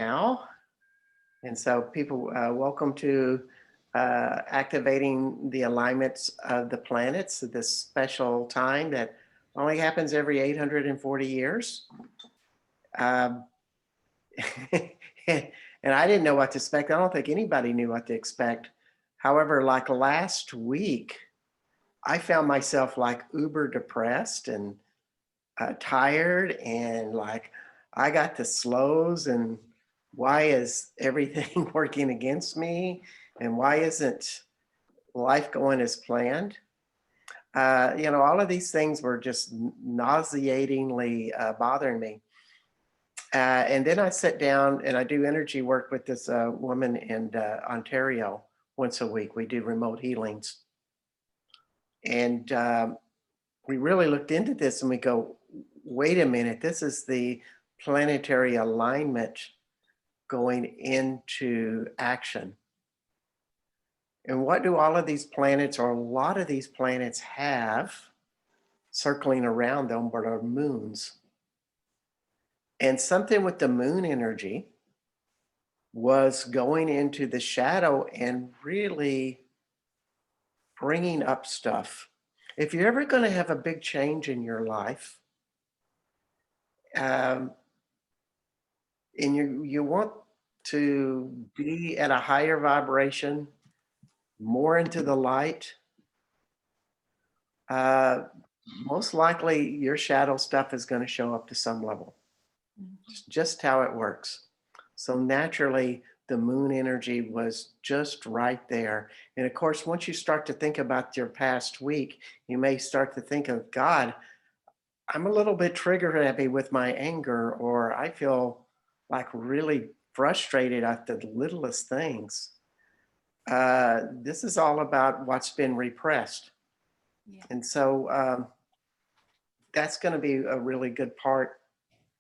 now. And so people, welcome to activating the alignments of the planets at this special time that only happens every 840 years. Um, and I didn't know what to expect. I don't think anybody knew what to expect. However, like last week, I found myself like uber depressed and tired and like I got the slows and why is everything working against me and why isn't life going as planned? All of these things were just nauseatingly bothering me. And then I sit down and I do energy work with this woman in Ontario once a week. We do remote healings. And we really looked into this and we go, wait a minute, this is the planetary alignment going into action. And what do all of these planets, or a lot of these planets, have circling around them but are moons? And something with the moon energy was going into the shadow and really bringing up stuff. If you're ever going to have a big change in your life, um, and you want to be at a higher vibration, more into the light, uh, most likely your shadow stuff is going to show up to some level. It's just how it works. So naturally, the moon energy was just right there. And of course, once you start to think about your past week, you may start to think of, God, I'm a little bit trigger happy with my anger, or I feel like really frustrated at the littlest things. This is all about what's been repressed. Yeah. And so that's going to be a really good part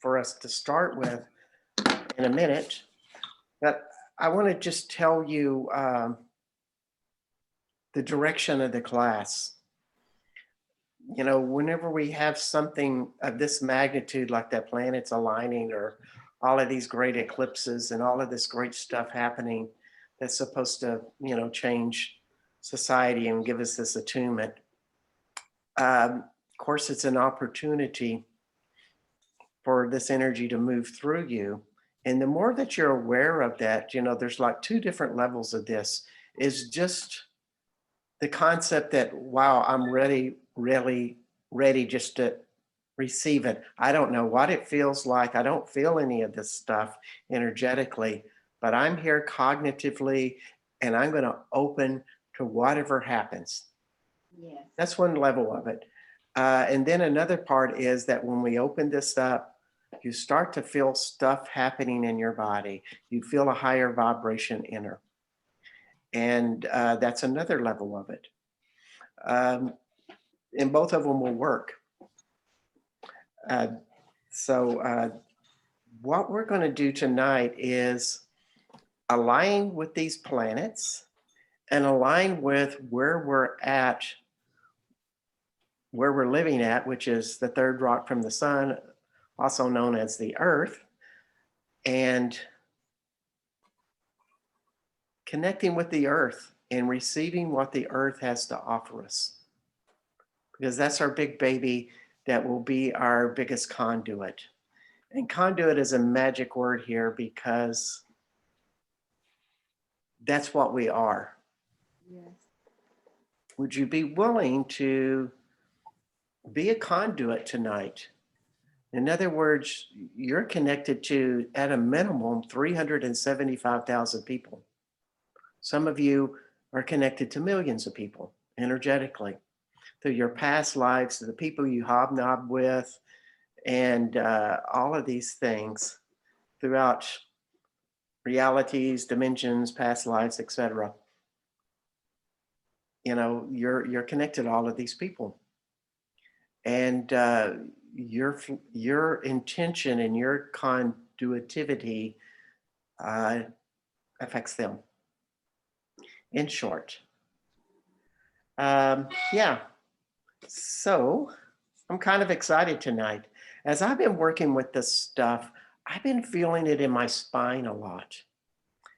for us to start with in a minute. But I want to just tell you the direction of the class. You know, whenever we have something of this magnitude, like that planets aligning, or all of these great eclipses and all of this great stuff happening that's supposed to, change society and give us this attunement. Of course, it's an opportunity for this energy to move through you. And the more that you're aware of that, there's like two different levels of this. Is just the concept that, wow, I'm ready, really ready just to receive it. I don't know what it feels like. I don't feel any of this stuff energetically, but I'm here cognitively and I'm going to open to whatever happens. Yes. That's one level of it. And then another part is that when we open this up, you start to feel stuff happening in your body. You feel a higher vibration enter. And that's another level of it. Um, and both of them will work. Uh, so, what we're going to do tonight is align with these planets and align with where we're at, where we're living at, which is the third rock from the sun, also known as the earth, and connecting with the earth and receiving what the earth has to offer us. Because that's our big baby that will be our biggest conduit. And conduit is a magic word here because that's what we are. Yes. Would you be willing to be a conduit tonight? In other words, you're connected to, at a minimum, 375,000 people. Some of you are connected to millions of people energetically through your past lives, to the people you hobnob with, and all of these things throughout realities, dimensions, past lives, etc. You're connected to all of these people, and your intention and your conduitivity affects them. In short, yeah. So I'm kind of excited tonight. As I've been working with this stuff, I've been feeling it in my spine a lot.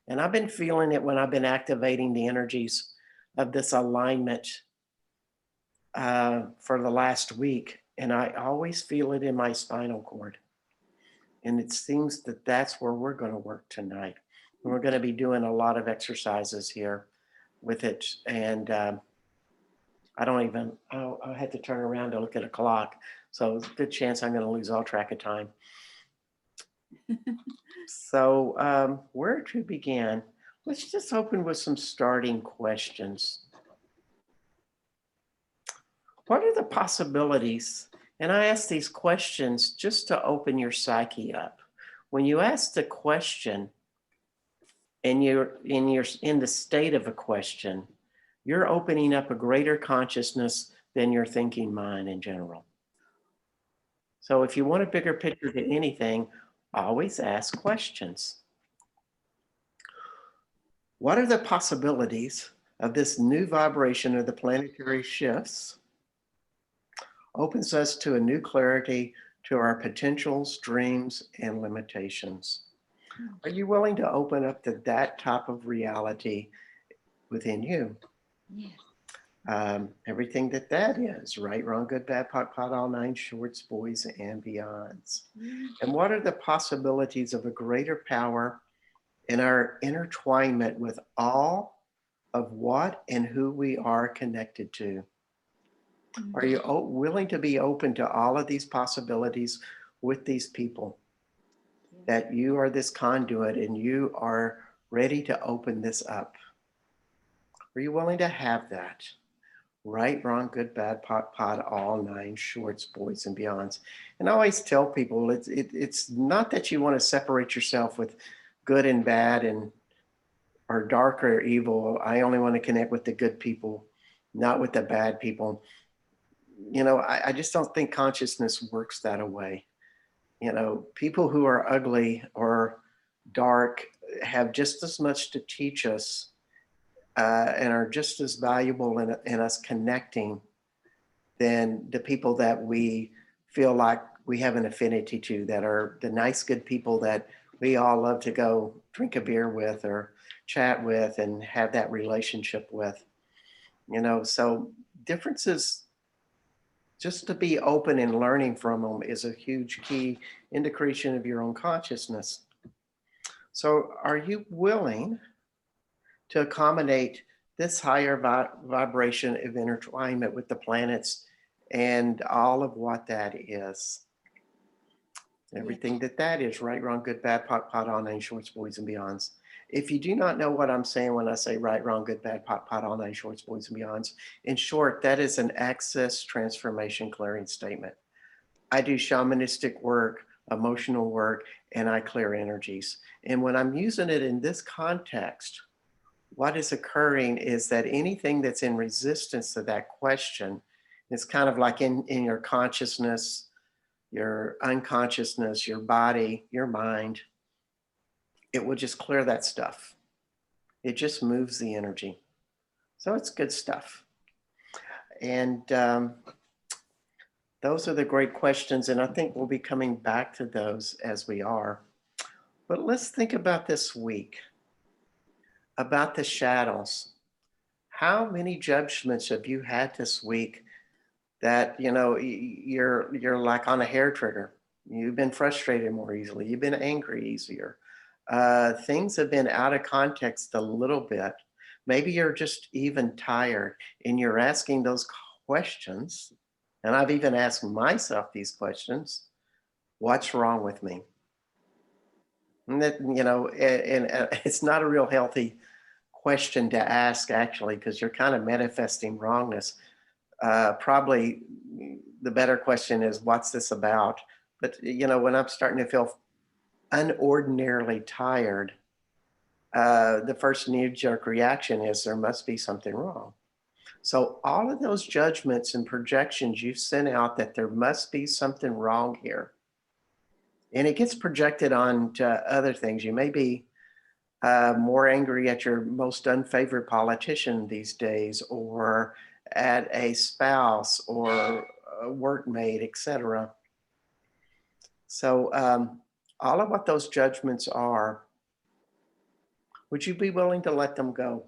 And I've been feeling it when I've been activating the energies of this alignment for the last week. And I always feel it in my spinal cord. And it seems that that's where we're going to work tonight. And we're going to be doing a lot of exercises here with it. And I don't even, I had to turn around to look at a clock. So there's a good chance I'm going to lose all track of time. So where to begin? Let's just open with some starting questions. What are the possibilities? And I ask these questions just to open your psyche up. When you ask the question and you're in the state of a question, you're opening up a greater consciousness than your thinking mind in general. So if you want a bigger picture to anything, always ask questions. What are the possibilities of this new vibration of the planetary shifts? Opens us to a new clarity to our potentials, dreams, and limitations. Are you willing to open up to that type of reality within you? Yes. Everything that is, right, wrong, good, bad, pot, all nine shorts, boys, and beyonds. And what are the possibilities of a greater power in our intertwinement with all of what and who we are connected to? Are you willing to be open to all of these possibilities with these people? That you are this conduit and you are ready to open this up? Are you willing to have that? Right, wrong, good, bad, pot, all nine shorts, boys, and beyonds. And I always tell people it's not that you want to separate yourself with good and bad and or dark or evil. I only want to connect with the good people, not with the bad people. I just don't think consciousness works that way. People who are ugly or dark have just as much to teach us and are just as valuable in us connecting than the people that we feel like we have an affinity to, that are the nice, good people that we all love to go drink a beer with or chat with and have that relationship with. So differences, just to be open and learning from them is a huge key in the creation of your own consciousness. So are you willing to accommodate this higher vibration of intertwinement with the planets and all of what that is? Everything that is, right, wrong, good, bad, pot, all nine shorts, boys, and beyonds. If you do not know what I'm saying when I say right, wrong, good, bad, pot, all nine shorts, boys, and beyonds, in short, that is an access transformation clearing statement. I do shamanistic work, emotional work, and I clear energies. And when I'm using it in this context, what is occurring is that anything that's in resistance to that question is kind of like in your consciousness, your unconsciousness, your body, your mind. It will just clear that stuff. It just moves the energy. So it's good stuff. And those are the great questions. And I think we'll be coming back to those as we are. But let's think about this week, about the shadows. How many judgments have you had this week that you're like on a hair trigger? You've been frustrated more easily. You've been angry easier. Things have been out of context a little bit. Maybe you're just even tired and you're asking those questions. And I've even asked myself these questions. What's wrong with me? And that, and it's not a real healthy question to ask, actually, because you're kind of manifesting wrongness. Probably the better question is, what's this about? But, when I'm starting to feel unordinarily tired, the first knee-jerk reaction is there must be something wrong. So all of those judgments and projections you sent out that there must be something wrong here, and it gets projected on to other things. You may be more angry at your most unfavored politician these days, or at a spouse or a workmate, etc. So all of what those judgments are, would you be willing to let them go?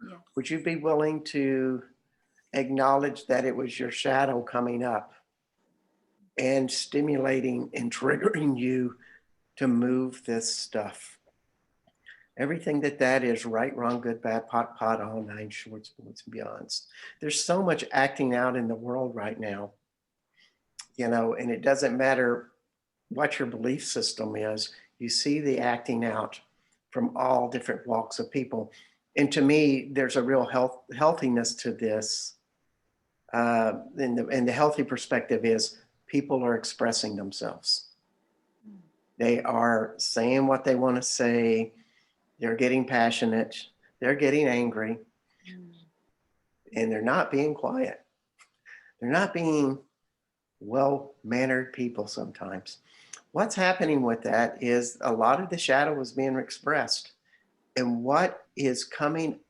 Yes. Would you be willing to acknowledge that it was your shadow coming up and stimulating and triggering you to move this stuff? Everything that is right, wrong, good, bad, pot, all nine shorts, boards, and beyonds. There's so much acting out in the world right now, and it doesn't matter what your belief system is. You see the acting out from all different walks of people. And to me, there's a real healthiness to this. And the healthy perspective is people are expressing themselves. They are saying what they want to say. They're getting passionate. They're getting angry. And they're not being quiet. They're not being well-mannered people sometimes. What's happening with that is a lot of the shadow is being expressed. And what is coming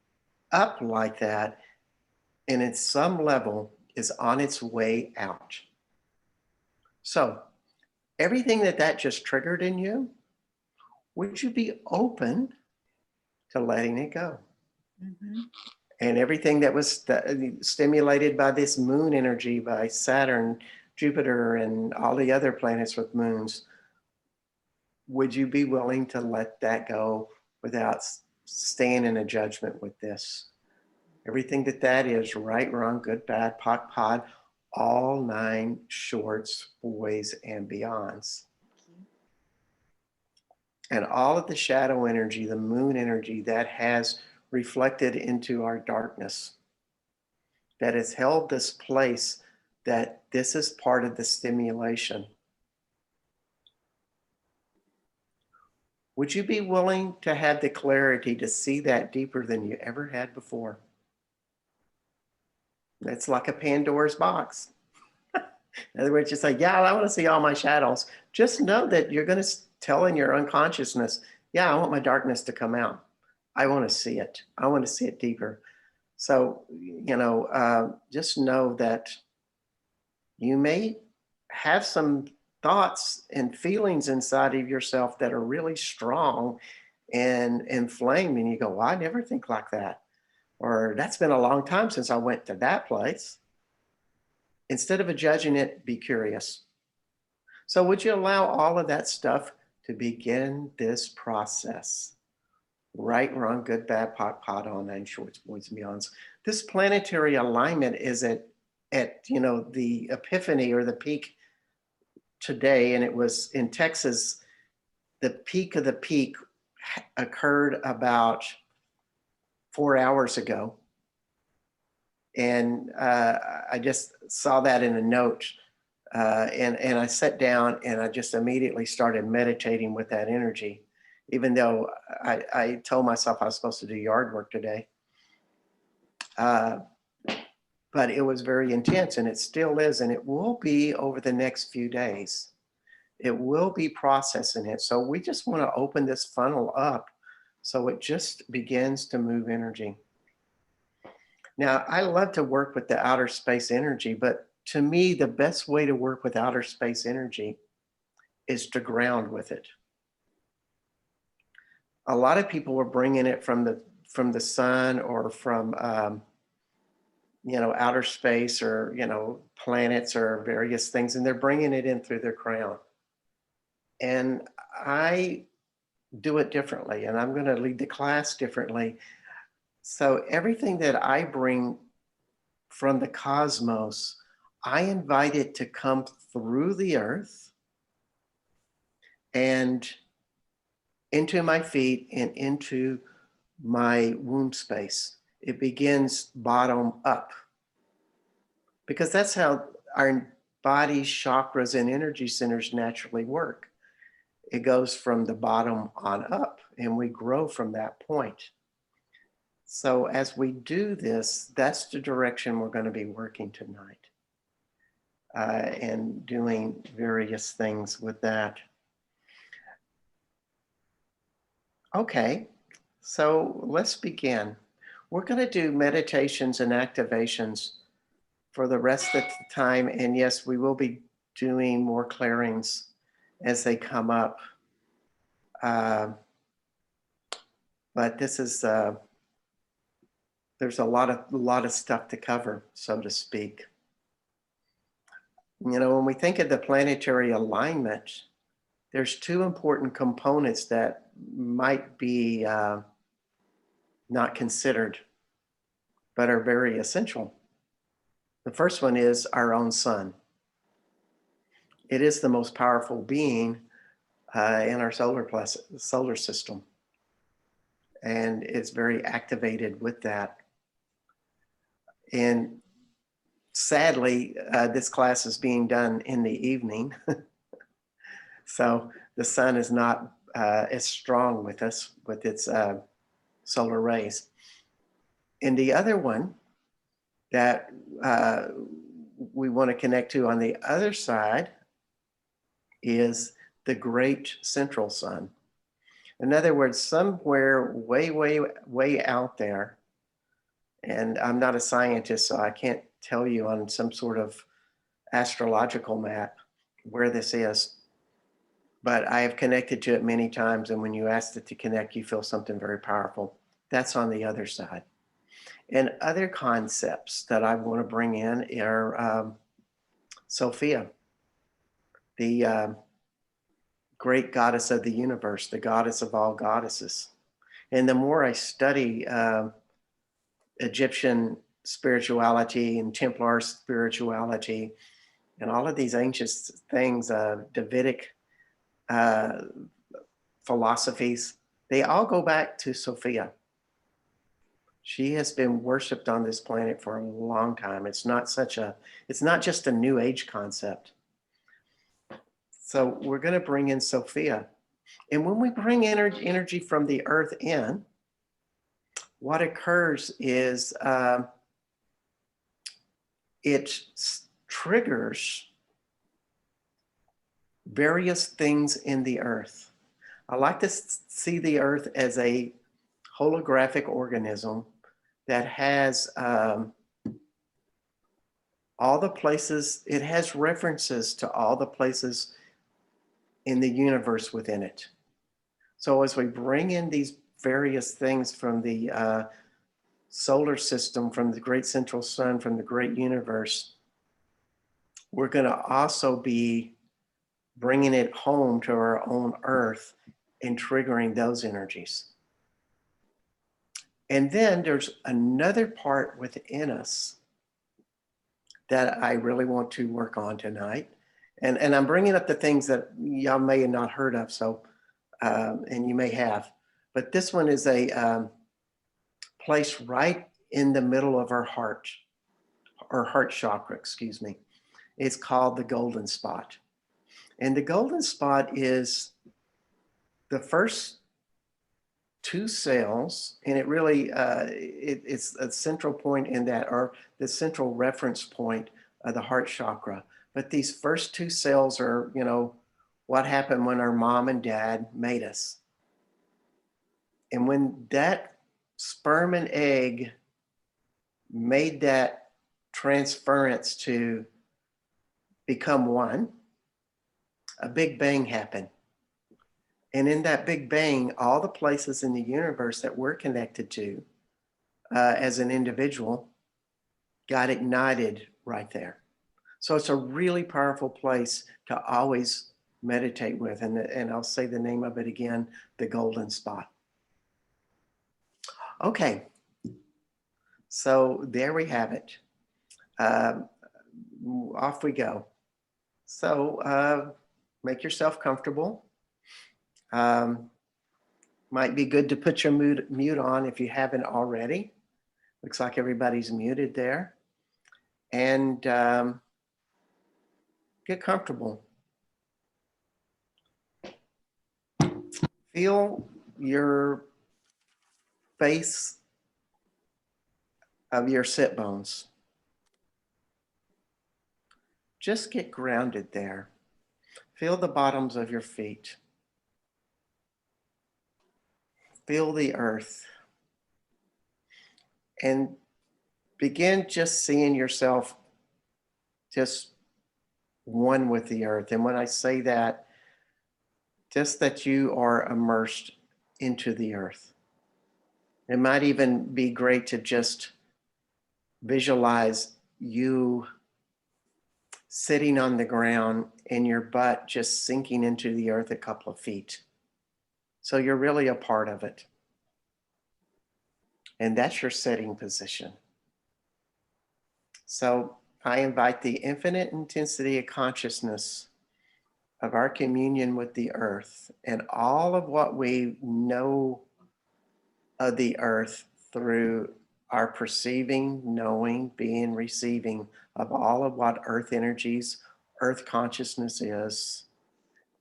up like that, and at some level, is on its way out. So everything that just triggered in you, would you be open to letting it go? Mm-hmm. And everything that was stimulated by this moon energy, by Saturn, Jupiter, and all the other planets with moons, would you be willing to let that go without staying in a judgment with this? Everything that is right, wrong, good, bad, pot, pod, all nine shorts, boys, and beyonds. And all of the shadow energy, the moon energy that has reflected into our darkness, that has held this place, that this is part of the stimulation. Would you be willing to have the clarity to see that deeper than you ever had before? It's like a Pandora's box. In other words, you say, yeah, I want to see all my shadows. Just know that you're going to tell in your unconsciousness, yeah, I want my darkness to come out. I want to see it. I want to see it deeper. So, just know that you may have some thoughts and feelings inside of yourself that are really strong and inflamed. And you go, well, I never think like that. Or that's been a long time since I went to that place. Instead of judging it, be curious. So would you allow all of that stuff to begin this process? Right, wrong, good, bad, pot, all nine shorts, boys, and beyonds. This planetary alignment is at the epiphany or the peak today, and it was in Texas. The peak of the peak occurred about 4 hours ago. And I just saw that in a note, and I sat down and I just immediately started meditating with that energy, even though I told myself I was supposed to do yard work today. But it was very intense, and it still is, and it will be over the next few days. It will be processing it. So we just want to open this funnel up so it just begins to move energy. Now, I love to work with the outer space energy, but to me, the best way to work with outer space energy is to ground with it. A lot of people are bringing it from the sun or from outer space or planets or various things, and they're bringing it in through their crown. And I do it differently, and I'm going to lead the class differently. So everything that I bring from the cosmos, I invite it to come through the earth and into my feet and into my womb space. It begins bottom up because that's how our body chakras and energy centers naturally work. It goes from the bottom on up, and we grow from that point. So as we do this, that's the direction we're going to be working tonight, and doing various things with that. Okay, so let's begin. We're going to do meditations and activations for the rest of the time. And yes, we will be doing more clearings as they come up. Uh, but this is there's a lot of stuff to cover, so to speak. You know, when we think of the planetary alignment, there's two important components that might be not considered, but are very essential. The first one is our own sun. It is the most powerful being in our solar system, and it's very activated with that. And sadly, this class is being done in the evening, so the sun is not as strong with us with its solar rays. And the other one that we want to connect to on the other side is the great central sun. In other words, somewhere way out there, and I'm not a scientist, so I can't tell you on some sort of astrological map where this is, but I have connected to it many times, and when you ask it to connect, you feel something very powerful. That's on the other side. And other concepts that I want to bring in are Sophia, the great goddess of the universe, the goddess of all goddesses. And the more I study Egyptian spirituality and Templar spirituality and all of these ancient things, Davidic philosophies, they all go back to Sophia. She has been worshipped on this planet for a long time. It's not just a new age concept. So we're going to bring in Sophia. And when we bring energy from the earth in, what occurs is it triggers various things in the earth. I like to see the earth as a holographic organism that has all the places, it has references to all the places in the universe within it. So as we bring in these various things from the solar system, from the great central sun, from the great universe, we're going to also be bringing it home to our own earth and triggering those energies. And then there's another part within us that I really want to work on tonight. And I'm bringing up the things that y'all may have not heard of, so, and you may have. But this one is a place right in the middle of our heart, or heart chakra, excuse me. It's called the golden spot. And the golden spot is the first two cells, and it really, it's a central point in that, or the central reference point of the heart chakra. But these first two cells are, you know, what happened when our mom and dad made us. And when that sperm and egg made that transference to become one, a big bang happened. And in that big bang, all the places in the universe that we're connected to as an individual got ignited right there. So it's a really powerful place to always meditate with. And I'll say the name of it again, the golden spot. Okay, so there we have it. Off we go. So make yourself comfortable. Might be good to put your mute on if you haven't already. Looks like everybody's muted there. And get comfortable. Feel your base of your sit bones. Just get grounded there. Feel the bottoms of your feet. Feel the earth. And begin just seeing yourself just one with the earth. And when I say that, just that you are immersed into the earth. It might even be great to just visualize you sitting on the ground and your butt just sinking into the earth a couple of feet. So you're really a part of it. And that's your sitting position. So I invite the infinite intensity of consciousness of our communion with the earth and all of what we know of the earth through our perceiving, knowing, being, receiving of all of what earth energies, earth consciousness is,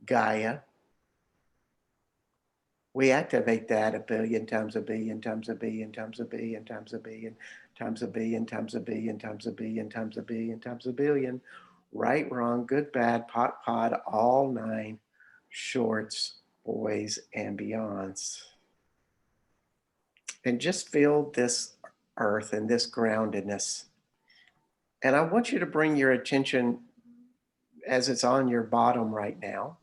Gaia. We activate that a billion times a billion times a billion times a billion times a billion times a billion times a billion times a billion times a billion times a billion. Right, wrong, good, bad, pot, pod, all nine shorts, boys, and beyonds. And just feel this earth and this groundedness. And I want you to bring your attention as it's on your bottom right now,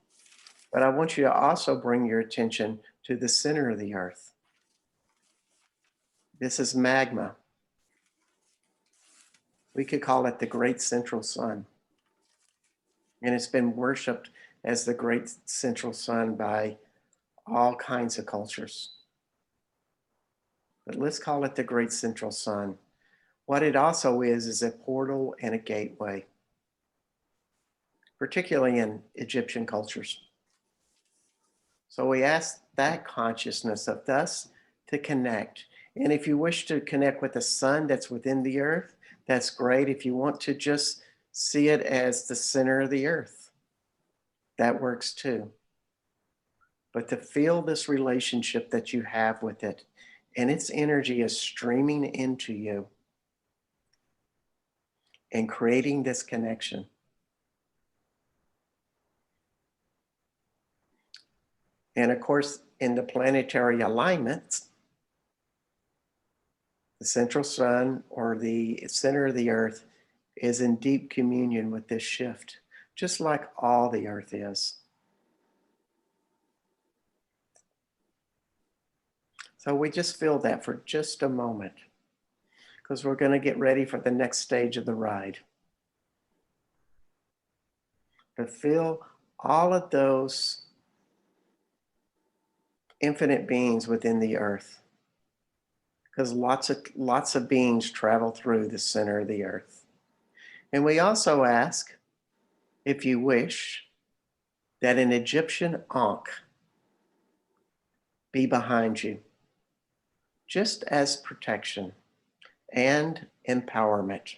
but I want you to also bring your attention to the center of the earth. This is magma. We could call it the great central sun. And it's been worshiped as the great central sun by all kinds of cultures. But let's call it the great central sun. What it also is a portal and a gateway, particularly in Egyptian cultures. So we ask that consciousness of us to connect. And if you wish to connect with the sun that's within the earth, that's great. If you want to just see it as the center of the earth, that works too. But to feel this relationship that you have with it, and its energy is streaming into you and creating this connection. And of course, in the planetary alignments, the central sun or the center of the earth is in deep communion with this shift, just like all the earth is. So we just feel that for just a moment, because we're going to get ready for the next stage of the ride. But feel all of those infinite beings within the earth, because lots of beings travel through the center of the earth. And we also ask, if you wish, that an Egyptian Ankh be behind you, just as protection and empowerment.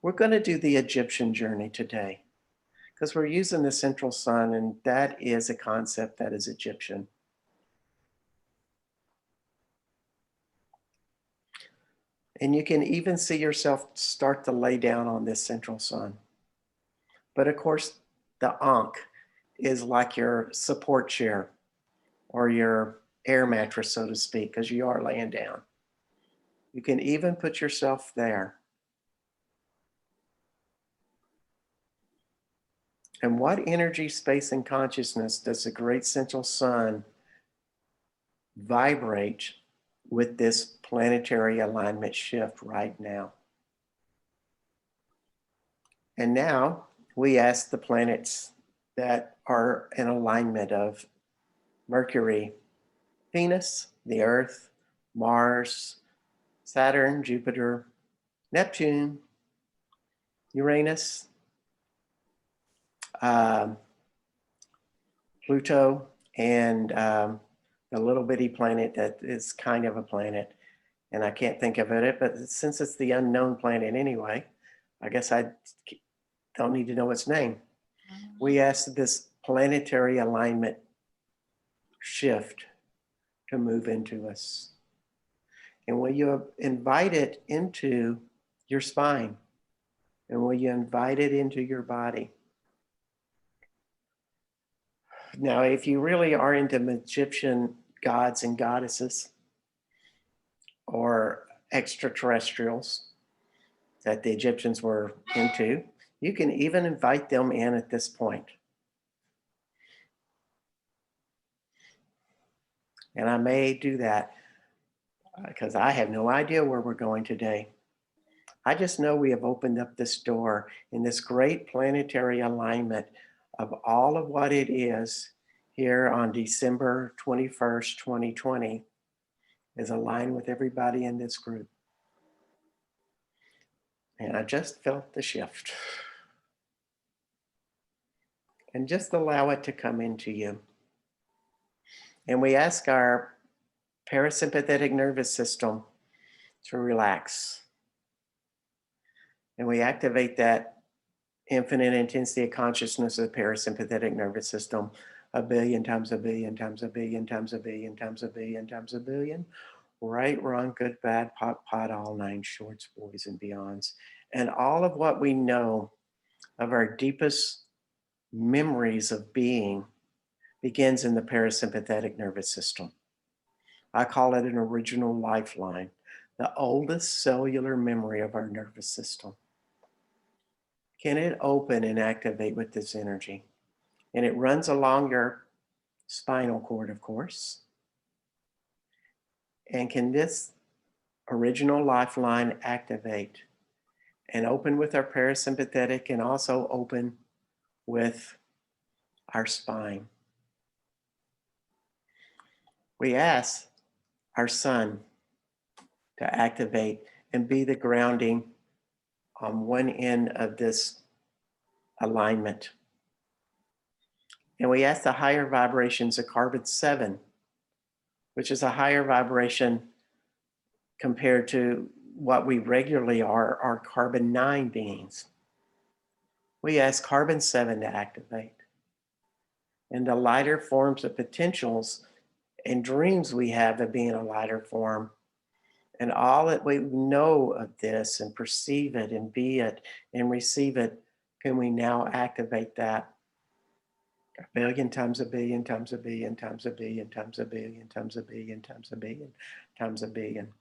We're going to do the Egyptian journey today because we're using the central sun, and that is a concept that is Egyptian. And you can even see yourself start to lay down on this central sun. But of course, the Ankh is like your support chair or your air mattress, so to speak, because you are laying down. You can even put yourself there. And what energy, space, and consciousness does the great central sun vibrate with this planetary alignment shift right now? And now we ask the planets that are in alignment of Mercury, Venus, the Earth, Mars, Saturn, Jupiter, Neptune, Uranus, Pluto, and the little bitty planet that is kind of a planet, and I can't think of it, but since it's the unknown planet anyway, I guess I don't need to know its name. We ask this planetary alignment shift to move into us. And will you invite it into your spine? And will you invite it into your body? Now, if you really are into Egyptian gods and goddesses or extraterrestrials that the Egyptians were into, you can even invite them in at this point. And I may do that because I have no idea where we're going today. I just know we have opened up this door in this great planetary alignment of all of what it is here on December 21st, 2020, is aligned with everybody in this group. And I just felt the shift. And just allow it to come into you. And we ask our parasympathetic nervous system to relax. And we activate that infinite intensity of consciousness of the parasympathetic nervous system a billion times a billion times a billion times a billion times a billion times a billion. Right, wrong, good, bad, pot, all nine shorts, boys, and beyonds. And all of what we know of our deepest memories of being begins in the parasympathetic nervous system. I call it an original lifeline, the oldest cellular memory of our nervous system. Can it open and activate with this energy? And it runs along your spinal cord, of course. And can this original lifeline activate and open with our parasympathetic and also open with our spine? We ask our sun to activate and be the grounding on one end of this alignment. And we ask the higher vibrations of carbon 7, which is a higher vibration compared to what we regularly are carbon 9 beings. We ask carbon 7 to activate. And the lighter forms of potentials and dreams we have of being a lighter form, and all that we know of this and perceive it and be it and receive it, can we now activate that a billion times a billion times a billion times a billion times a billion times a billion times a billion times a billion.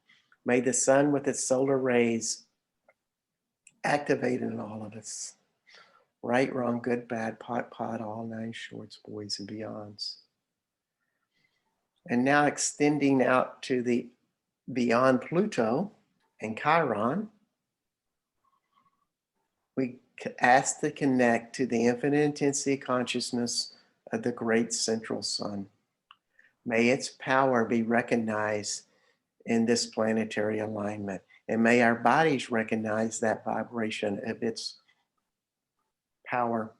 May the sun with its solar rays activate in all of us. Right, wrong, good, bad, pot, all nine shorts, boys, and beyonds. And now extending out to the beyond Pluto and Chiron, we ask to connect to the infinite intensity consciousness of the great central sun. May its power be recognized in this planetary alignment, and may our bodies recognize that vibration of its power,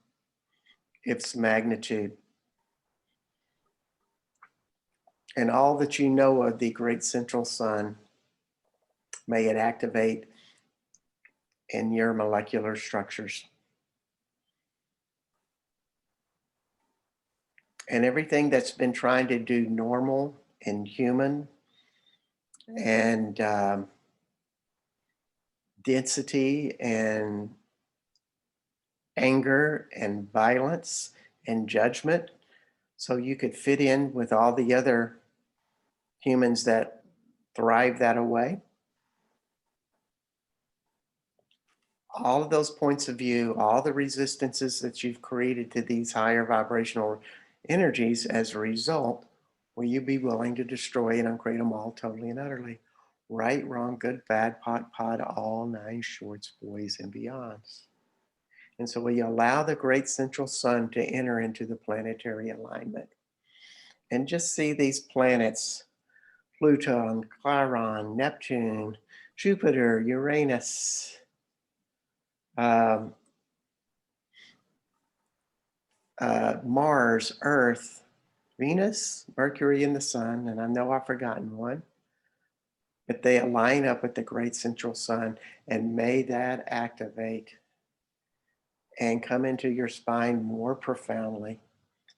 its magnitude. And all that you know of the great central sun, may it activate in your molecular structures. And everything that's been trying to do normal and human and density and anger and violence and judgment, so you could fit in with all the other humans that thrive that away. All of those points of view, all the resistances that you've created to these higher vibrational energies, as a result, will you be willing to destroy and uncreate them all totally and utterly? Right, wrong, good, bad, pot, all nine shorts, boys, and beyonds. And so we allow the great central sun to enter into the planetary alignment. And just see these planets, Pluto, Chiron, Neptune, Jupiter, Uranus, Mars, Earth, Venus, Mercury, and the Sun, and I know I've forgotten one, but they align up with the great central sun, and may that activate and come into your spine more profoundly,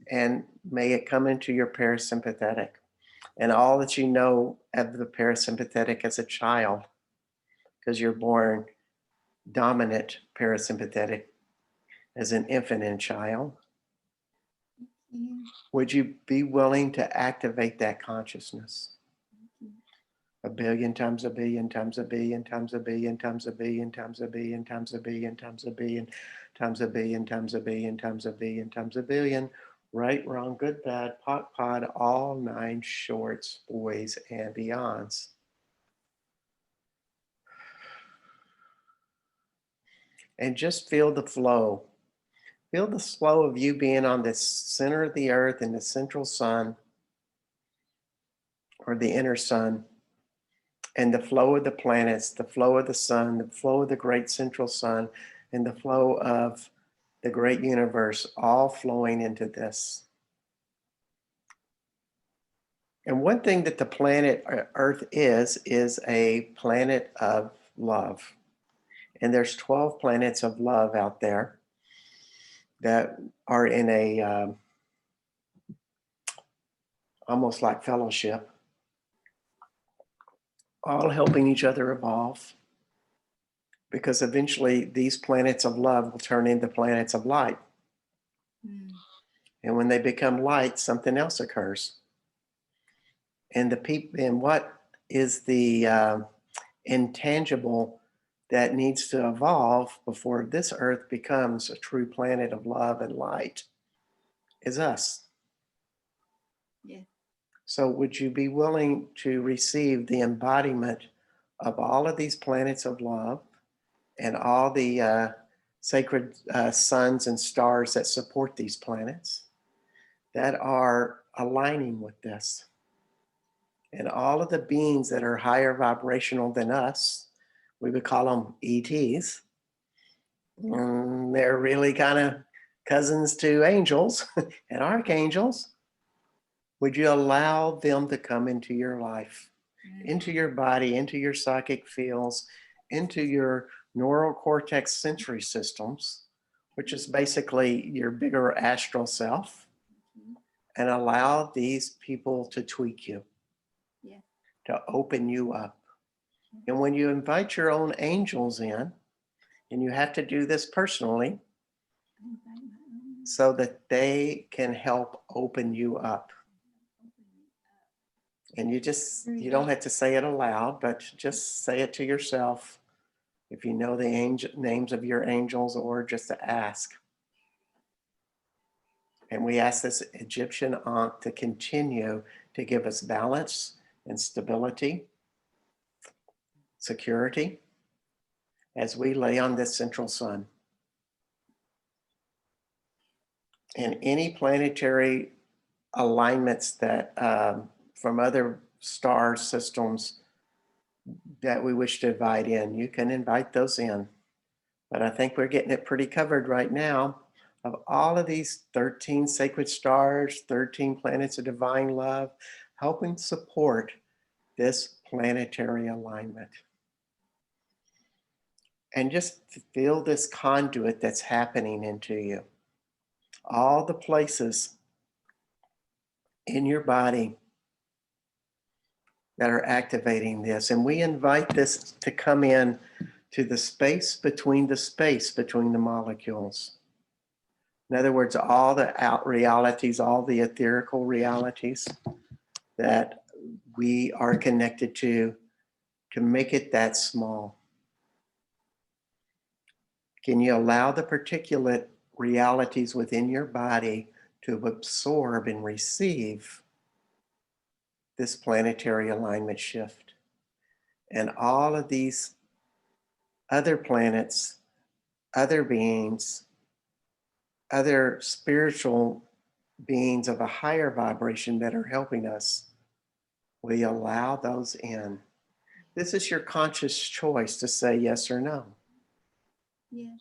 and may it come into your parasympathetic, and all that you know of the parasympathetic as a child, because you're born dominant parasympathetic as an infant and child. Yeah. Would you be willing to activate that consciousness? A billion times a billion times a billion times a billion times a billion times a billion times a billion times a billion times a billion times a billion times a billion times a billion. Right, wrong, good, bad, pot, pod, all nine shorts, boys, and beyonds. And just feel the flow. Feel the flow of you being on the center of the earth in the central sun or the inner sun, and the flow of the planets, the flow of the sun, the flow of the great central sun, and the flow of the great universe, all flowing into this. And one thing that the planet Earth is a planet of love. And there's 12 planets of love out there that are in a almost like fellowship, all helping each other evolve. Because eventually these planets of love will turn into planets of light. Mm. And when they become light, something else occurs. And the people, and what is the intangible that needs to evolve before this earth becomes a true planet of love and light is us. Yeah. So would you be willing to receive the embodiment of all of these planets of love and all the sacred suns and stars that support these planets that are aligning with this? And all of the beings that are higher vibrational than us, we would call them ETs. They're really kind of cousins to angels and archangels. Would you allow them to come into your life, into your body, into your psychic fields, into your neural cortex sensory systems, which is basically your bigger astral self, and allow these people to tweak you, Yeah. to open you up? And when you invite your own angels in, and you have to do this personally so that they can help open you up. And you don't have to say it aloud, but just say it to yourself if you know the names of your angels, or just to ask. And we ask this Egyptian Ankh to continue to give us balance and stability, security, as we lay on this central sun. And any planetary alignments that from other star systems that we wish to invite in, you can invite those in. But I think we're getting it pretty covered right now. Of all of these 13 sacred stars, 13 planets of divine love, helping support this planetary alignment. And just feel this conduit that's happening into you. All the places in your body that are activating this. And we invite this to come in to the space between the molecules. In other words, all the out realities, all the etherical realities that we are connected to make it that small. Can you allow the particulate realities within your body to absorb and receive this planetary alignment shift? And all of these other planets, other beings, other spiritual beings of a higher vibration that are helping us, we allow those in. This is your conscious choice to say yes or no. Yes.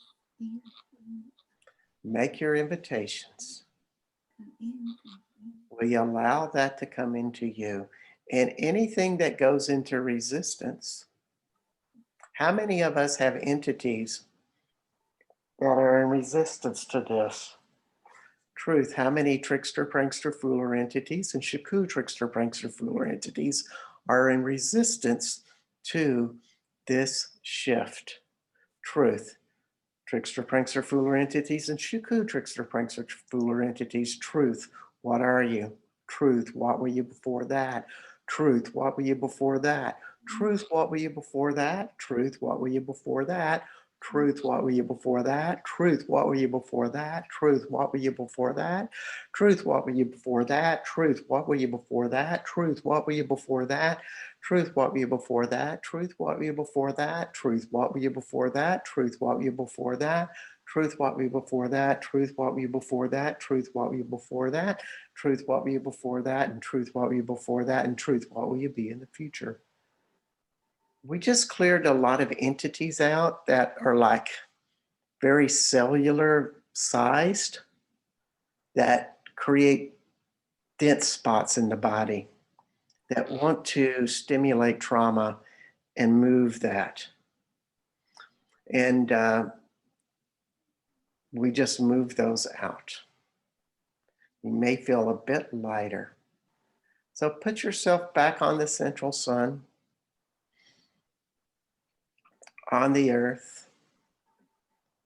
Make your invitations. We allow that to come into you. And anything that goes into resistance, how many of us have entities that are in resistance to this? Truth, how many trickster, prankster, fooler entities and shaku trickster, prankster, fooler entities are in resistance to this shift? Truth, trickster, prankster, fooler entities and shaku trickster, prankster, fooler entities. Truth, what are you? Truth, what were you before that? Truth, what were you before that? Truth, what were you before that? Truth, what were you before that? Truth, what were you before that? Truth, what were you before that? Truth, what were you before that? Truth, what were you before that? Truth, what were you before that? Truth, what were you before that? Truth, what were you before that? Truth, what were you before that? Truth, what were you before that? Truth, what were you before that? Truth, what were you before that? Truth, what were you before that? Truth, what were you before that? Truth, what were you before that? And truth, what were you before that? And truth, what will you be in the future? We just cleared a lot of entities out that are like very cellular sized that create dense spots in the body that want to stimulate trauma and move that. And we just move those out. You may feel a bit lighter. So put yourself back on the central sun, on the earth,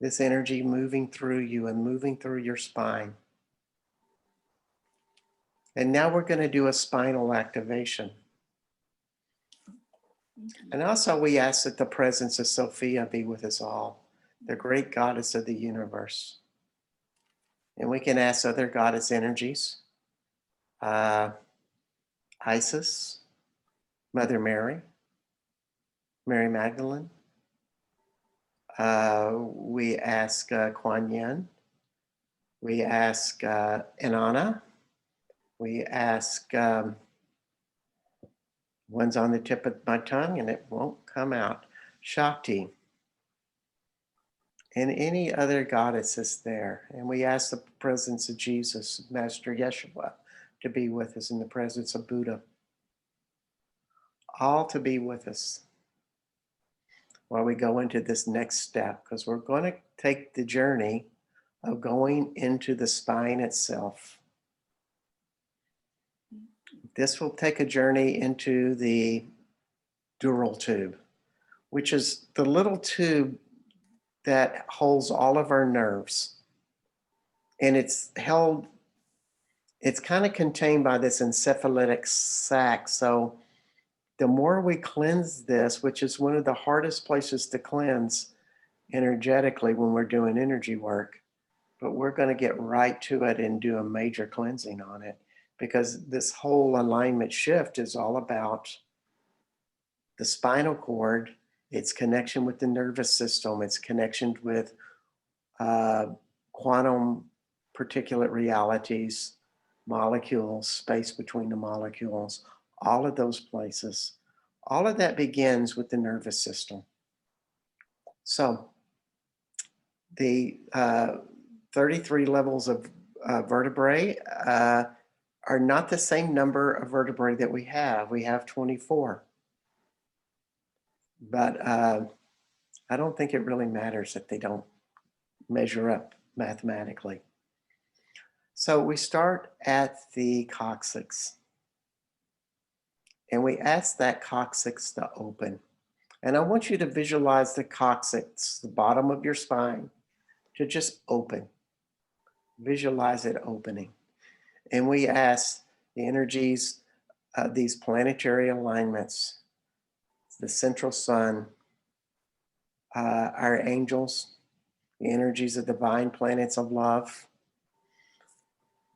this energy moving through you and moving through your spine. And now we're going to do a spinal activation. And also we ask that the presence of Sophia be with us all, the great goddess of the universe. And we can ask other goddess energies, Isis, Mother Mary, Mary Magdalene. We ask Kuan Yin. We ask Inanna. We ask, one's on the tip of my tongue and it won't come out, Shakti, and any other goddesses there. And we ask the presence of Jesus, Master Yeshua, to be with us, in the presence of Buddha, all to be with us while we go into this next step, because we're going to take the journey of going into the spine itself. This will take a journey into the dural tube, which is the little tube that holds all of our nerves. And it's held, it's kind of contained by this encephalitic sac. So the more we cleanse this, which is one of the hardest places to cleanse energetically when we're doing energy work, but we're going to get right to it and do a major cleansing on it, because this whole alignment shift is all about the spinal cord, its connection with the nervous system, its connection with quantum particulate realities, molecules, space between the molecules, all of those places. All of that begins with the nervous system. So the 33 levels of vertebrae are not the same number of vertebrae that we have. We have 24. But I don't think it really matters that they don't measure up mathematically. So we start at the coccyx. And we ask that coccyx to open. And I want you to visualize the coccyx, the bottom of your spine, to just open. Visualize it opening. And we ask the energies of these planetary alignments, the central sun, our angels, the energies of divine planets of love,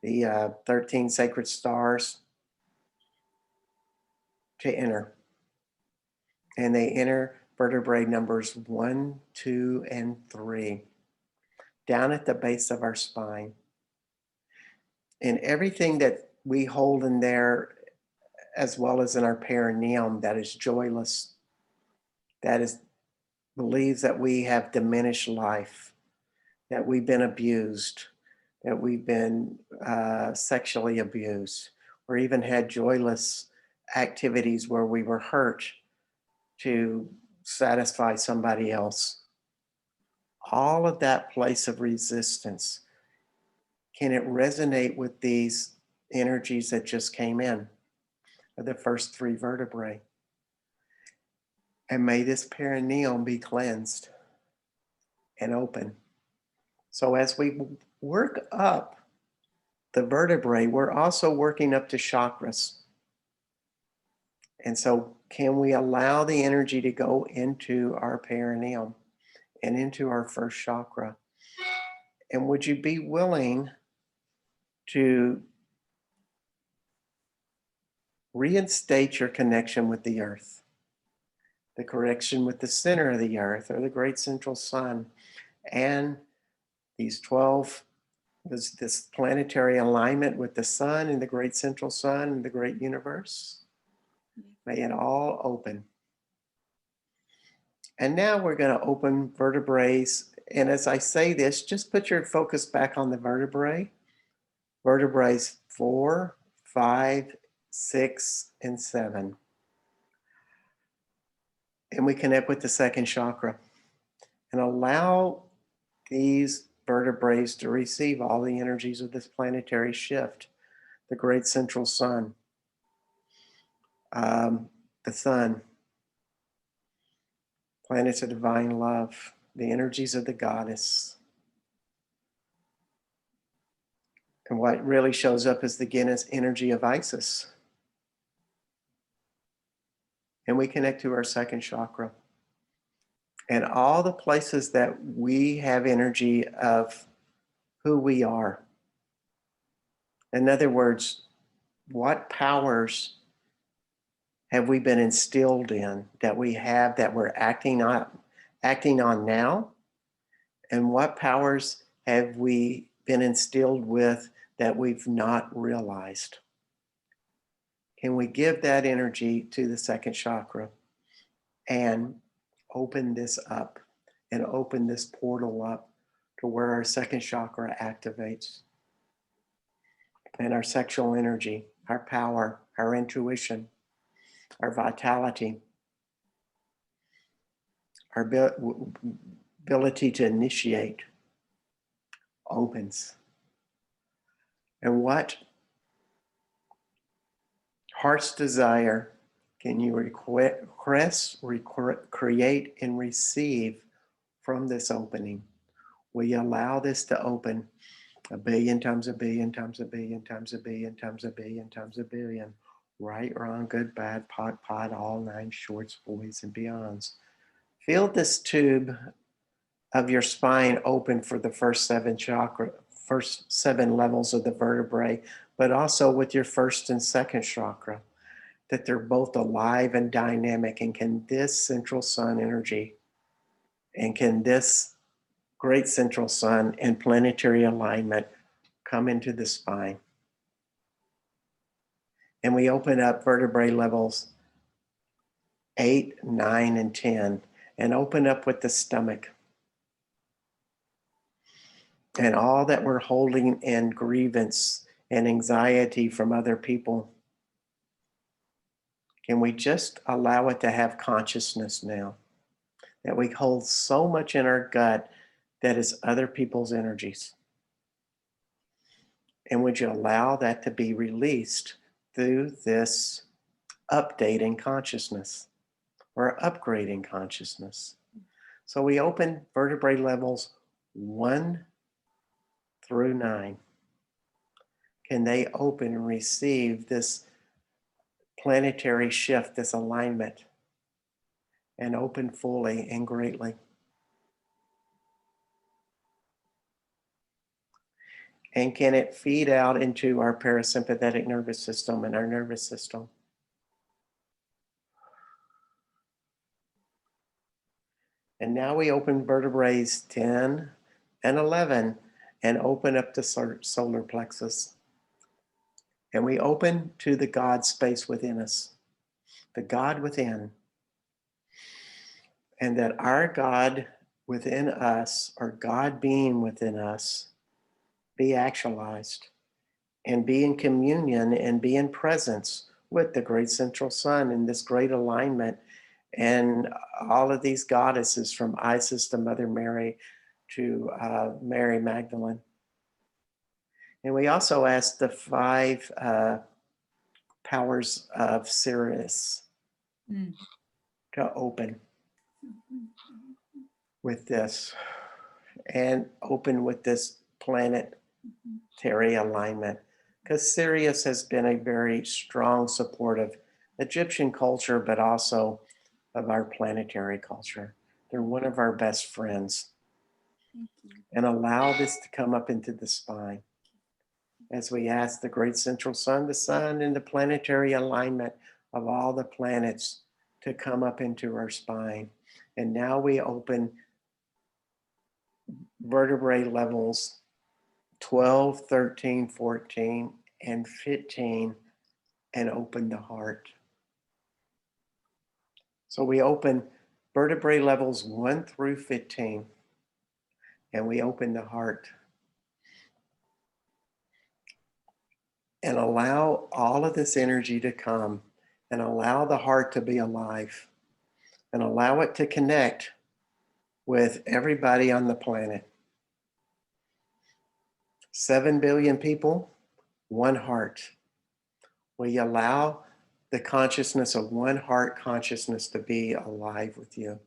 the 13 sacred stars, to enter. And they enter vertebrae numbers 1, 2, and 3, down at the base of our spine. And everything that we hold in there, as well as in our perineum, that is joyless, that is believes that we have diminished life, that we've been abused, that we've been sexually abused, or even had joyless activities where we were hurt to satisfy somebody else. All of that place of resistance, can it resonate with these energies that just came in, the first 3 vertebrae? And may this perineum be cleansed and open. So as we work up the vertebrae, we're also working up to chakras. And so can we allow the energy to go into our perineum and into our first chakra. And would you be willing to reinstate your connection with the earth, the connection with the center of the earth or the great central sun, and these 12, this planetary alignment with the sun and the great central sun and the great universe? May it all open. And now we're going to open vertebrae. And as I say this, just put your focus back on the vertebrae. Vertebrae 4, 5, 6, and 7. And we connect with the second chakra and allow these vertebrae to receive all the energies of this planetary shift, the great central sun, the sun, planets of divine love, the energies of the goddess. And what really shows up is the Guinness energy of Isis. And we connect to our second chakra. And all the places that we have energy of who we are. In other words, what powers have we been instilled in that we have that we're acting on now? And what powers have we been instilled with that we've not realized? Can we give that energy to the second chakra and open this up and open this portal up to where our second chakra activates? And our sexual energy, our power, our intuition, our vitality, our ability to initiate opens. And what heart's desire can you request, create, and receive from this opening? Will you allow this to open a billion times a billion times a billion times a billion times a billion times a billion? Right, wrong, good, bad, pot, all 9 shorts, boys, and beyonds. Feel this tube of your spine open for the first 7 chakra, first 7 levels of the vertebrae, but also with your first and second chakra, that they're both alive and dynamic. And can this central sun energy and can this great central sun and planetary alignment come into the spine? And we open up vertebrae levels 8, 9, and 10, and open up with the stomach. And all that we're holding in grievance and anxiety from other people, can we just allow it to have consciousness now? That we hold so much in our gut that is other people's energies. And would you allow that to be released through this update in consciousness or upgrading consciousness? So we open vertebrae levels 1 through 9. Can they open and receive this planetary shift, this alignment, and open fully and greatly? And can it feed out into our parasympathetic nervous system and our nervous system? And now we open vertebrae 10 and 11 and open up the solar plexus. And we open to the God space within us, the God within. And that our God within us, or God being within us, be actualized and be in communion and be in presence with the great central sun in this great alignment. And all of these goddesses, from Isis to Mother Mary to Mary Magdalene. And we also ask the 5 powers of Sirius to open with this and open with this planetary alignment. Because Sirius has been a very strong support of Egyptian culture, but also of our planetary culture. They're one of our best friends. Thank you. And allow this to come up into the spine as we ask the great central sun, the sun, and the planetary alignment of all the planets to come up into our spine. And now we open vertebrae levels 12, 13, 14, and 15, and open the heart. So we open vertebrae levels 1 through 15, and we open the heart. And allow all of this energy to come, and allow the heart to be alive, and allow it to connect with everybody on the planet. 7 billion people, one heart. We allow the consciousness of one heart consciousness to be alive with you,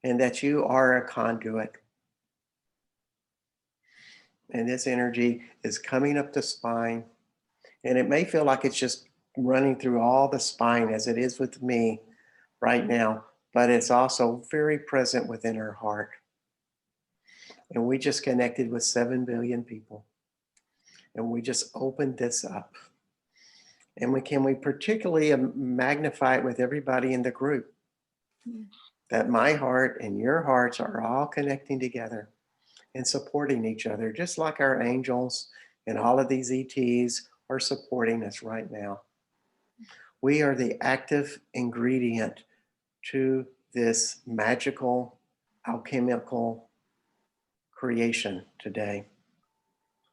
and that you are a conduit. And this energy is coming up the spine, and it may feel like it's just running through all the spine as it is with me right now, but it's also very present within our heart. And we just connected with 7 billion people. And we just opened this up. And we particularly magnify it with everybody in the group. Yeah. That my heart and your hearts are all connecting together and supporting each other, just like our angels and all of these ETs are supporting us right now. We are the active ingredient to this magical, alchemical creation today.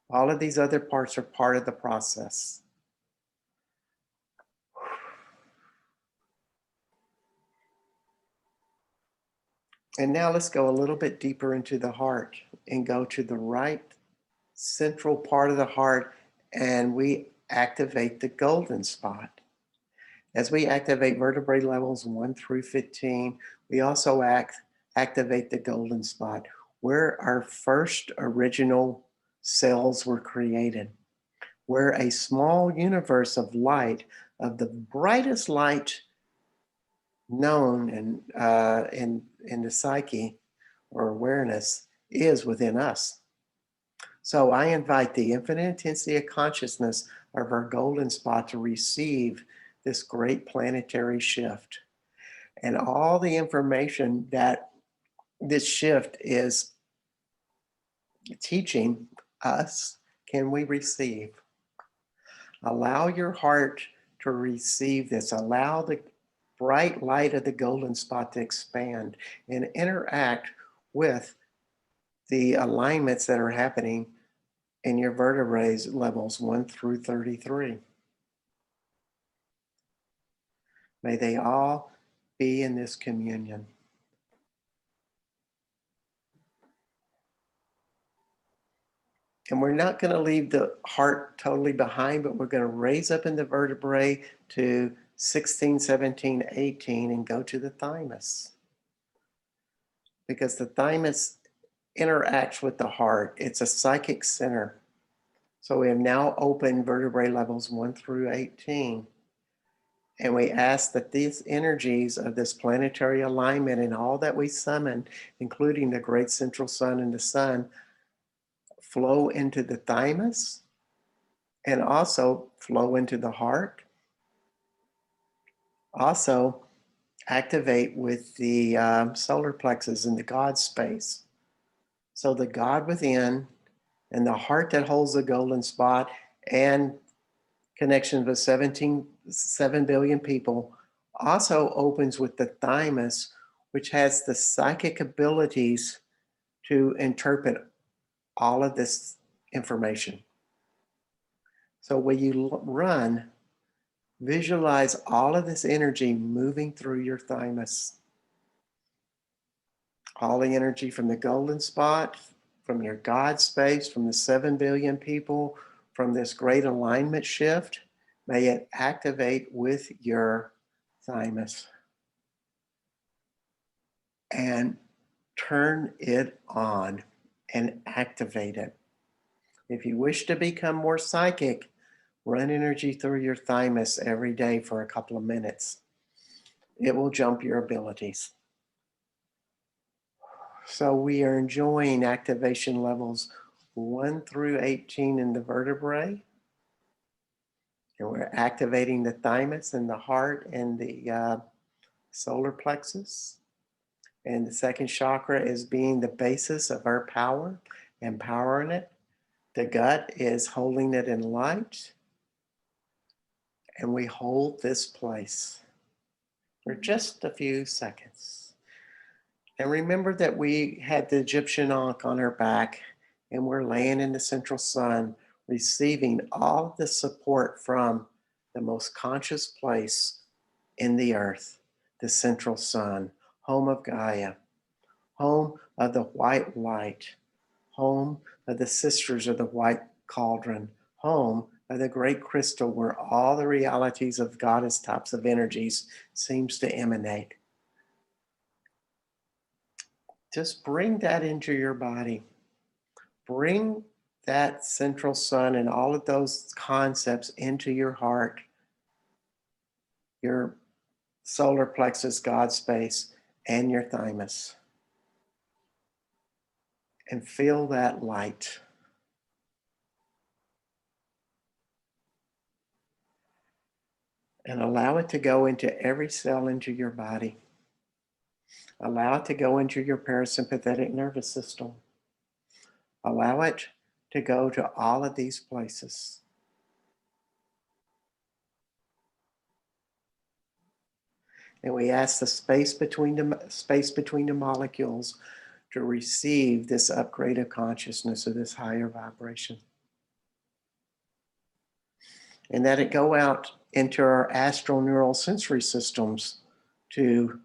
All of these other parts are part of the process. And now let's go a little bit deeper into the heart and go to the right central part of the heart, and we activate the golden spot. As we activate vertebrae levels 1 through 15, we also activate the golden spot, where our first original cells were created, where a small universe of light, of the brightest light known in the psyche or awareness, is within us. So I invite the infinite intensity of consciousness of our golden spot to receive this great planetary shift. And all the information that this shift is teaching us, can we receive? Allow your heart to receive this. Allow the bright light of the golden spot to expand and interact with the alignments that are happening in your vertebrae levels 1 through 33. May they all be in this communion. And we're not going to leave the heart totally behind, but we're going to raise up in the vertebrae to 16, 17, 18 and go to the thymus. Because the thymus interacts with the heart. It's a psychic center. So we have now opened vertebrae levels 1 through 18. And we ask that these energies of this planetary alignment and all that we summon, including the great central sun and the sun, flow into the thymus and also flow into the heart. Also activate with the solar plexus in the God space. So the God within and the heart that holds the golden spot and connections with 7 billion people also opens with the thymus, which has the psychic abilities to interpret all of this information. So when you run, visualize all of this energy moving through your thymus. All the energy from the golden spot, from your God space, from the 7 billion people, from this great alignment shift, may it activate with your thymus and turn it on and activate it. If you wish to become more psychic, run energy through your thymus every day for a couple of minutes. It will jump your abilities. So we are enjoying activation levels 1 through 18 in the vertebrae. And we're activating the thymus and the heart and the solar plexus. And the second chakra is being the basis of our power, empowering it. The gut is holding it in light. And we hold this place for just a few seconds. And remember that we had the Egyptian ankh on our back, and we're laying in the central sun, receiving all the support from the most conscious place in the earth, the central sun, home of Gaia, home of the white light, home of the sisters of the white cauldron, home of the great crystal where all the realities of goddess types of energies seems to emanate. Just bring that into your body. Bring that central sun and all of those concepts into your heart, your solar plexus, God space, and your thymus. And feel that light. And allow it to go into every cell into your body. Allow it to go into your parasympathetic nervous system. Allow it to go to all of these places. And we ask the space between the molecules to receive this upgrade of consciousness or this higher vibration. And that it go out into our astral neural sensory systems to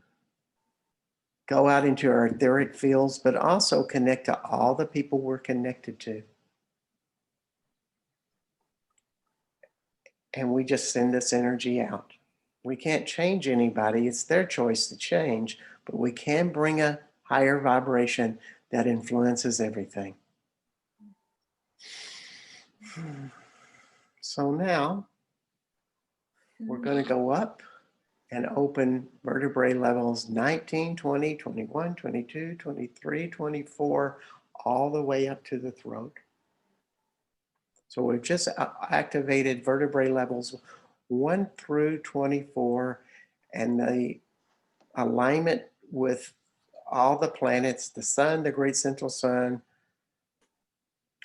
go out into our etheric fields, but also connect to all the people we're connected to. And we just send this energy out. We can't change anybody. It's their choice to change, but we can bring a higher vibration that influences everything. So now we're going to go up and open vertebrae levels 19, 20, 21, 22, 23, 24, all the way up to the throat. So we've just activated vertebrae levels 1 through 24, and the alignment with all the planets, the sun, the great central sun,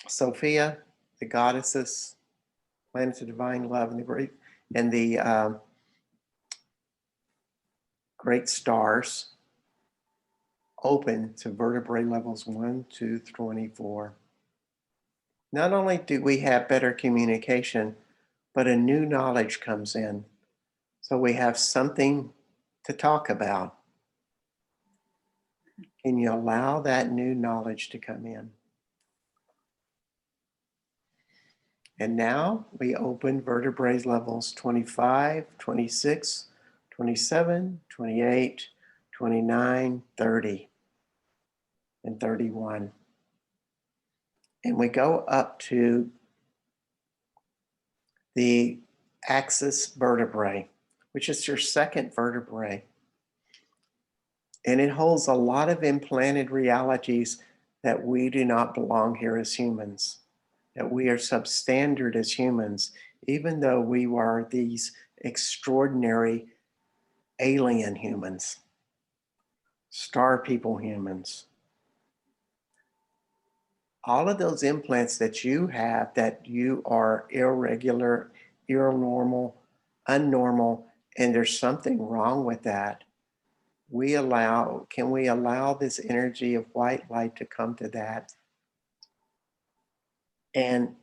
Sophia, the goddesses, planets of divine love, and the great stars open to vertebrae levels 1 to 24. Not only do we have better communication, but a new knowledge comes in. So we have something to talk about. Can you allow that new knowledge to come in? And now we open vertebrae levels 25, 26, 27, 28, 29, 30, and 31. And we go up to the axis vertebrae, which is your second vertebrae. And it holds a lot of implanted realities that we do not belong here as humans, that we are substandard as humans, even though we are these extraordinary alien humans, star people humans. All of those implants that you have, that you are irregular, irrenormal, unnormal, and there's something wrong with that, can we allow this energy of white light to come to that and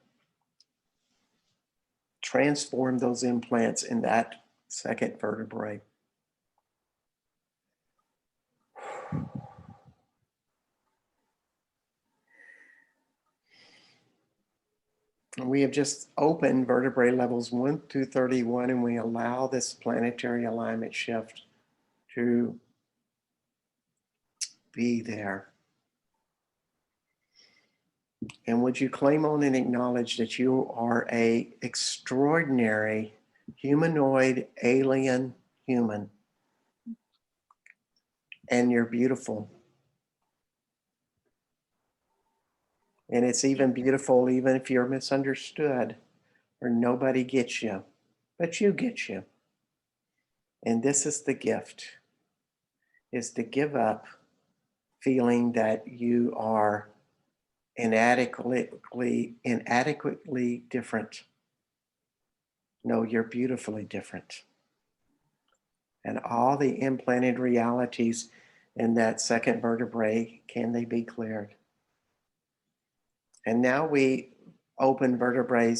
transform those implants in that second vertebrae? And we have just opened vertebrae levels 1 through 31, and we allow this planetary alignment shift to be there. And would you claim on and acknowledge that you are a extraordinary humanoid alien human, and you're beautiful, And it's even beautiful, even if you're misunderstood or nobody gets you, but you get you. And this is the gift, is to give up feeling that you are inadequately different. No, you're beautifully different. And all the implanted realities in that second vertebrae, can they be cleared? And now we open vertebrae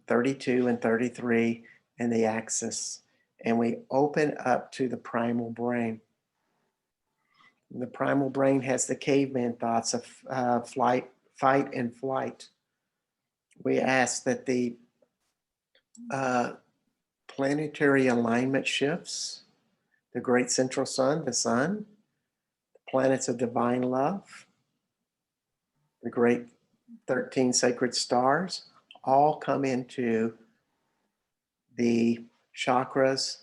32 and 33 in the axis, and we open up to the primal brain. The primal brain has the caveman thoughts of fight and flight. We ask that the uh, planetary alignment shifts, the great central sun, the planets of divine love, the great 13 sacred stars, all come into the chakras,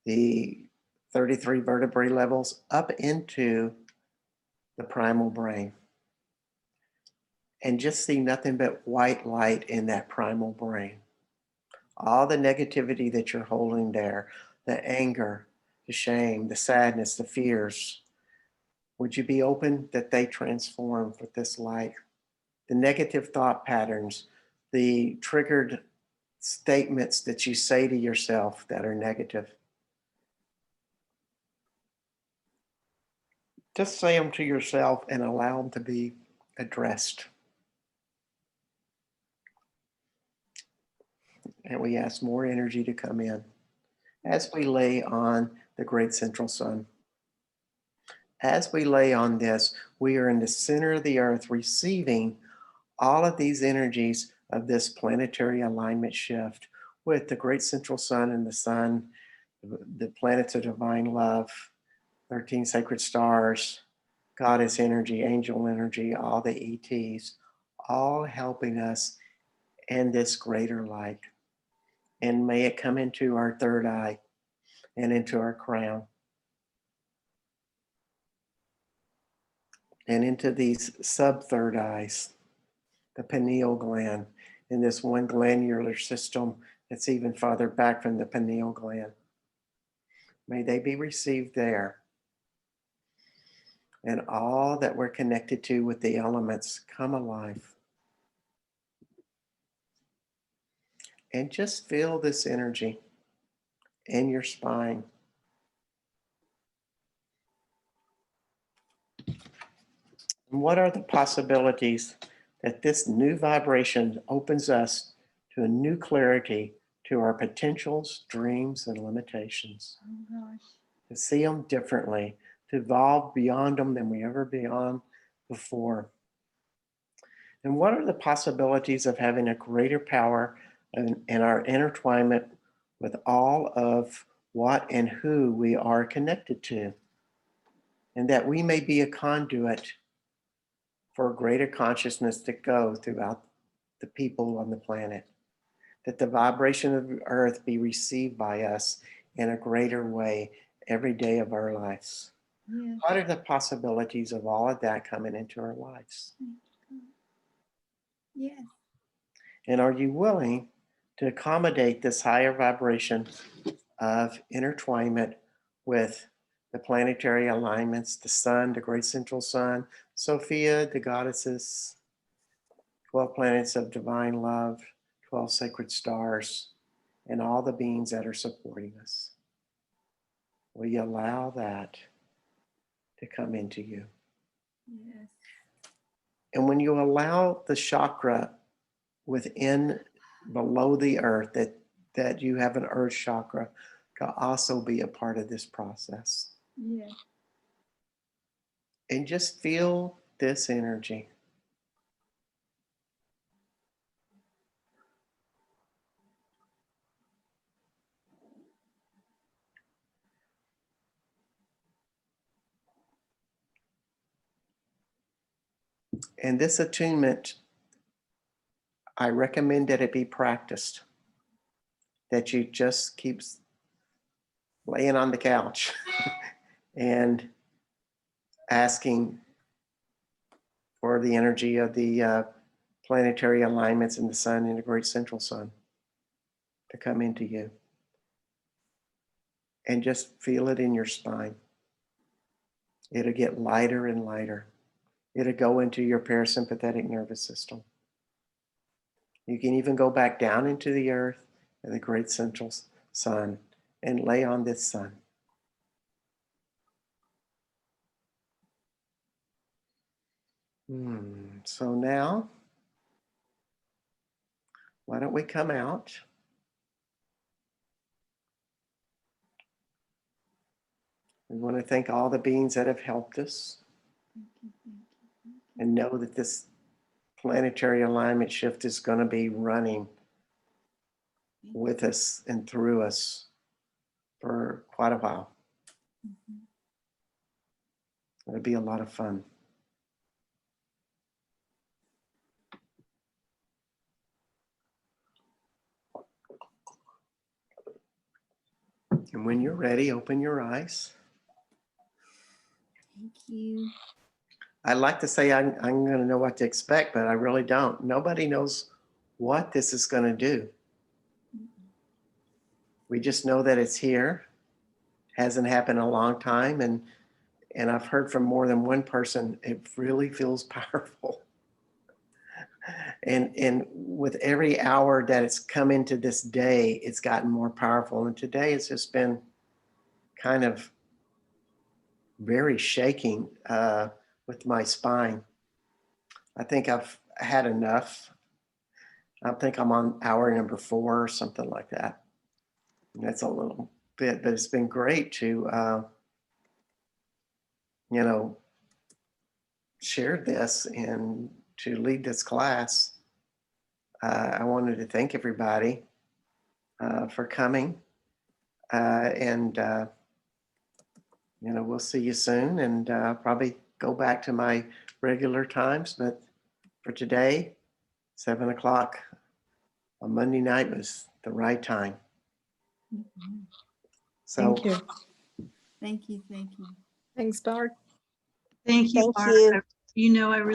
the 33 vertebrae levels, up into the primal brain. And just see nothing but white light in that primal brain. All the negativity that you're holding there, the anger, the shame, the sadness, the fears, would you be open that they transform with this light? The negative thought patterns, the triggered statements that you say to yourself that are negative. Just say them to yourself and allow them to be addressed. And we ask more energy to come in as we lay on the great central sun. As we lay on this, we are in the center of the earth receiving all of these energies of this planetary alignment shift with the great central sun and the sun, the planets of divine love, 13 sacred stars, goddess energy, angel energy, all the ETs, all helping us in this greater light. And may it come into our third eye and into our crown and into these sub third eyes, the pineal gland, in this one glandular system that's even farther back from the pineal gland. May they be received there. And all that we're connected to with the elements come alive. And just feel this energy in your spine. And what are the possibilities that this new vibration opens us to a new clarity to our potentials, dreams, and limitations? Oh gosh. To see them differently, to evolve beyond them than we ever beyond before. And what are the possibilities of having a greater power in our intertwinement with all of what and who we are connected to? And that we may be a conduit for a greater consciousness to go throughout the people on the planet. That the vibration of the earth be received by us in a greater way every day of our lives. Yes. What are the possibilities of all of that coming into our lives? Yes. And are you willing to accommodate this higher vibration of intertwinement with the planetary alignments, the sun, the great central sun, Sophia, the goddesses, 12 planets of divine love, 12 sacred stars, and all the beings that are supporting us? Will you allow that to come into you? Yes. And when you allow the chakra within, below the earth, that you have an earth chakra, to also be a part of this process. Yes. And just feel this energy. And this attunement, I recommend that it be practiced, that you just keep laying on the couch and asking for the energy of the planetary alignments in the sun and the great central sun to come into you. And just feel it in your spine. It'll get lighter and lighter. It'll go into your parasympathetic nervous system. You can even go back down into the earth and the great central sun and lay on this sun. So now, why don't we come out? We want to thank all the beings that have helped us and know that this planetary alignment shift is going to be running with us and through us for quite a while. It'll be a lot of fun. And when you're ready, open your eyes. Thank you. I'd like to say I'm going to know what to expect, but I really don't. Nobody knows what this is going to do. We just know that it's here. Hasn't happened in a long time, and I've heard from more than one person. It really feels powerful. And with every hour that it's come into this day, it's gotten more powerful. And today it's just been kind of very shaking with my spine. I think I've had enough. I think I'm on hour number 4 or something like that. And that's a little bit, but it's been great to, share this and to lead this class. I wanted to thank everybody for coming. And we'll see you soon, and probably go back to my regular times. But for today, 7 o'clock on Monday night was the right time. So Thank you. Thank you. Thank you. Thanks, Bart. Thank you, Thank Bart. you. You know, I really